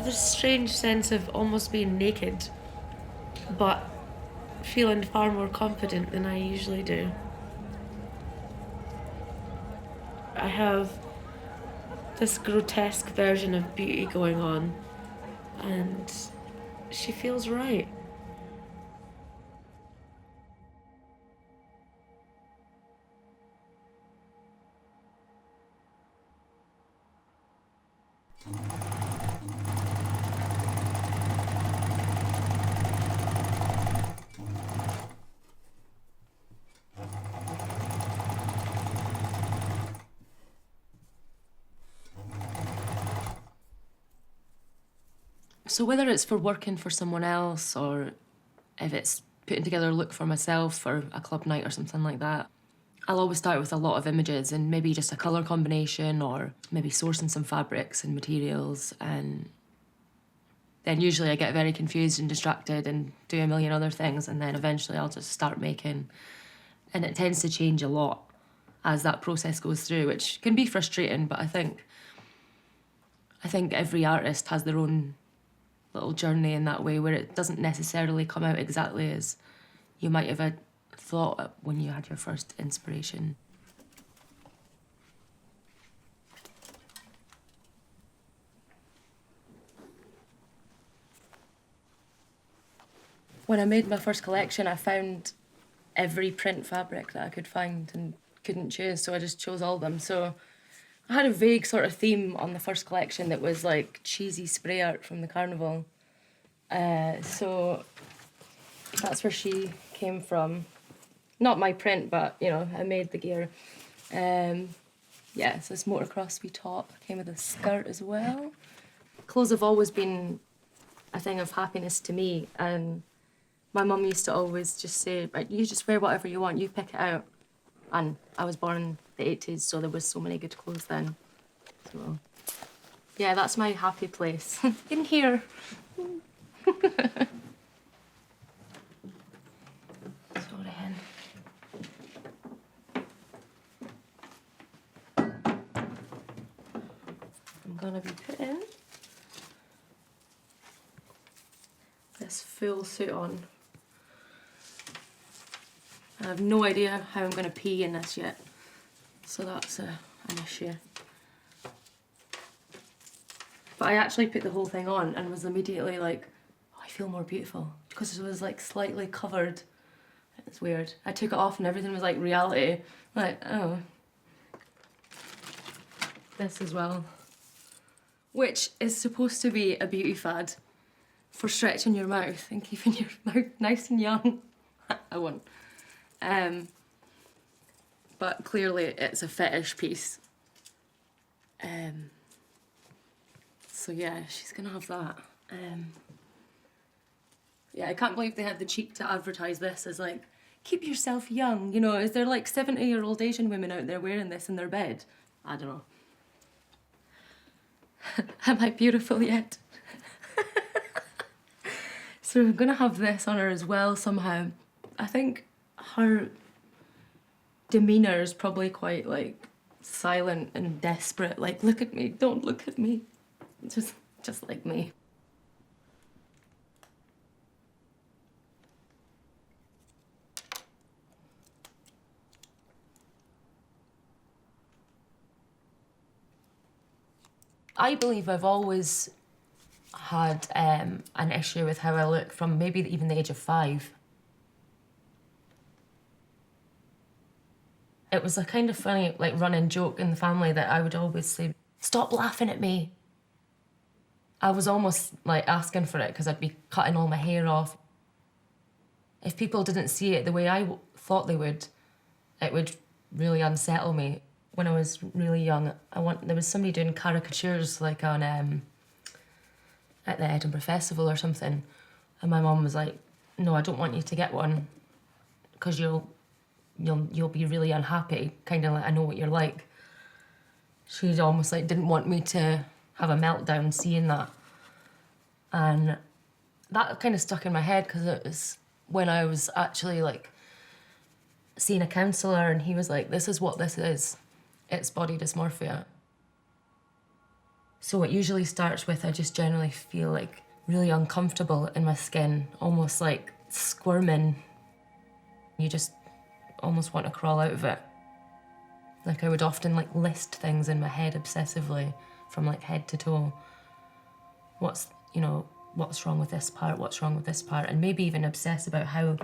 have this strange sense of almost being naked, but feeling far more confident than I usually do. I have this grotesque version of beauty going on, and she feels right. So whether it's for working for someone else or if it's putting together a look for myself for a club night or something like that, I'll always start with a lot of images and maybe just a colour combination or maybe sourcing some fabrics and materials, and then usually I get very confused and distracted and do a million other things, and then eventually I'll just start making. And it tends to change a lot as that process goes through, which can be frustrating, but I think every artist has their own little journey in that way, where it doesn't necessarily come out exactly as you might have had thought when you had your first inspiration. When I made my first collection, I found every print fabric that I could find and couldn't choose, so I just chose all of them. So I had a vague sort of theme on the first collection that was like cheesy spray art from the carnival. So that's where she came from. Not my print, but, you know, I made the gear. Yeah, so this motocross top came with a skirt as well. Clothes have always been a thing of happiness to me, and my mum used to always just say, right, you just wear whatever you want, you pick it out. And I was born in the 80s, so there was so many good clothes then. So, yeah, that's my happy place. In here. Sorry, hen. I'm gonna be putting this full suit on. I have no idea how I'm going to pee in this yet, so that's an issue. But I actually put the whole thing on and was immediately like, oh, I feel more beautiful, because it was like slightly covered. It's weird. I took it off and everything was like reality. Like, oh. This as well, which is supposed to be a beauty fad for stretching your mouth and keeping your mouth nice and young. I won't. But clearly it's a fetish piece. So yeah, she's gonna have that. Yeah, I can't believe they had the cheek to advertise this as like, keep yourself young, you know. Is there like 70-year-old Asian women out there wearing this in their bed? I don't know. Am I beautiful yet? So I'm gonna have this on her as well somehow. I think her demeanour is probably quite like silent and desperate. Like, look at me, don't look at me. Just like me. I believe I've always had an issue with how I look from maybe even the age of 5. It was a kind of funny, like, running joke in the family that I would always say, stop laughing at me. I was almost like asking for it because I'd be cutting all my hair off. If people didn't see it the way I thought they would, it would really unsettle me. When I was really young, there was somebody doing caricatures like on at the Edinburgh Festival or something, and my mum was like, "No, I don't want you to get one, because you'll be really unhappy. Kind of like, I know what you're like." She almost like didn't want me to have a meltdown seeing that, and that kind of stuck in my head because it was when I was actually like seeing a counsellor, and he was like, "This is what this is. It's body dysmorphia." So it usually starts with I just generally feel like really uncomfortable in my skin, almost like squirming. You just almost want to crawl out of it. Like I would often like list things in my head obsessively from like head to toe. What's wrong with this part, what's wrong with this part, and maybe even obsess about how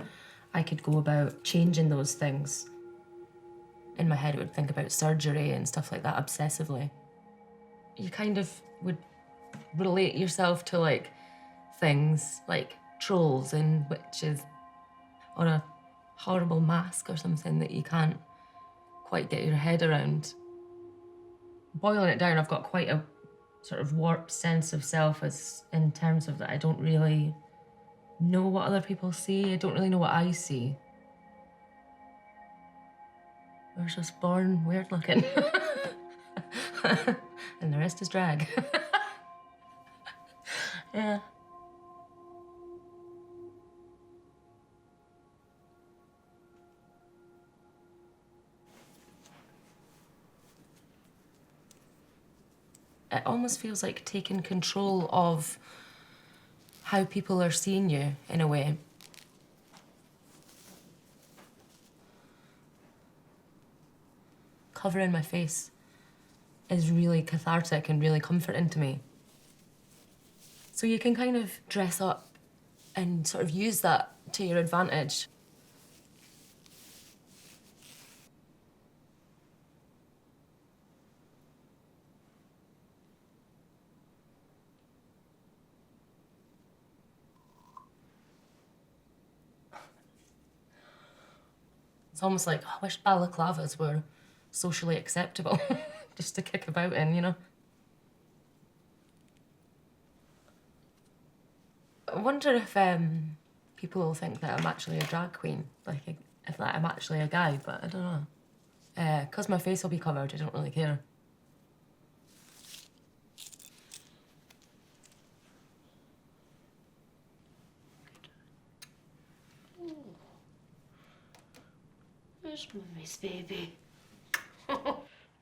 I could go about changing those things. In my head, I would think about surgery and stuff like that obsessively. You kind of would relate yourself to like things like trolls and witches, or a horrible mask or something that you can't quite get your head around. Boiling it down, I've got quite a sort of warped sense of self as in terms of that I don't really know what other people see. I don't really know what I see. I was just born weird looking. And the rest is drag. Yeah. It almost feels like taking control of how people are seeing you, in a way. Covering my face is really cathartic and really comforting to me. So you can kind of dress up and sort of use that to your advantage. It's almost like, I wish balaclavas were socially acceptable, just to kick about in, you know? I wonder if people will think that I'm actually a drag queen, like if I'm actually a guy, but I don't know. 'Cause my face will be covered, I don't really care. Where's Mummy's baby?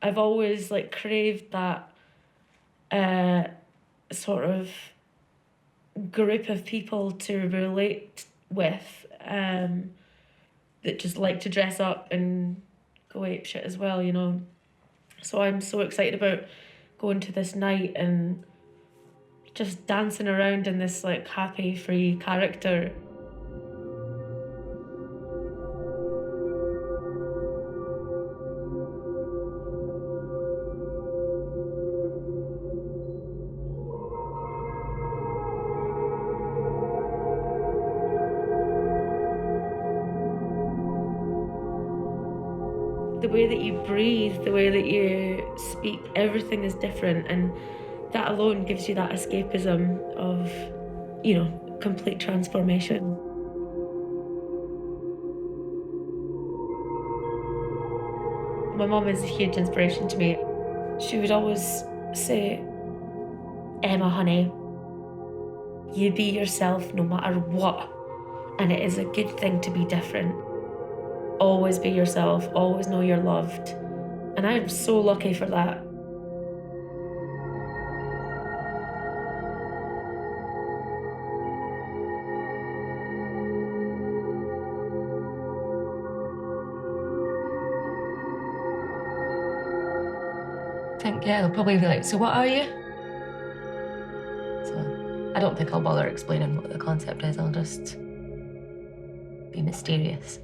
I've always like craved that sort of group of people to relate with that just like to dress up and go apeshit as well, you know. So I'm so excited about going to this night and just dancing around in this like happy, free character. The way that you breathe, the way that you speak, everything is different, and that alone gives you that escapism of, you know, complete transformation. My mum is a huge inspiration to me. She would always say, Emma, honey, you be yourself no matter what, and it is a good thing to be different. Always be yourself, always know you're loved. And I'm so lucky for that. I think, yeah, they'll probably be like, so what are you? So I don't think I'll bother explaining what the concept is, I'll just be mysterious.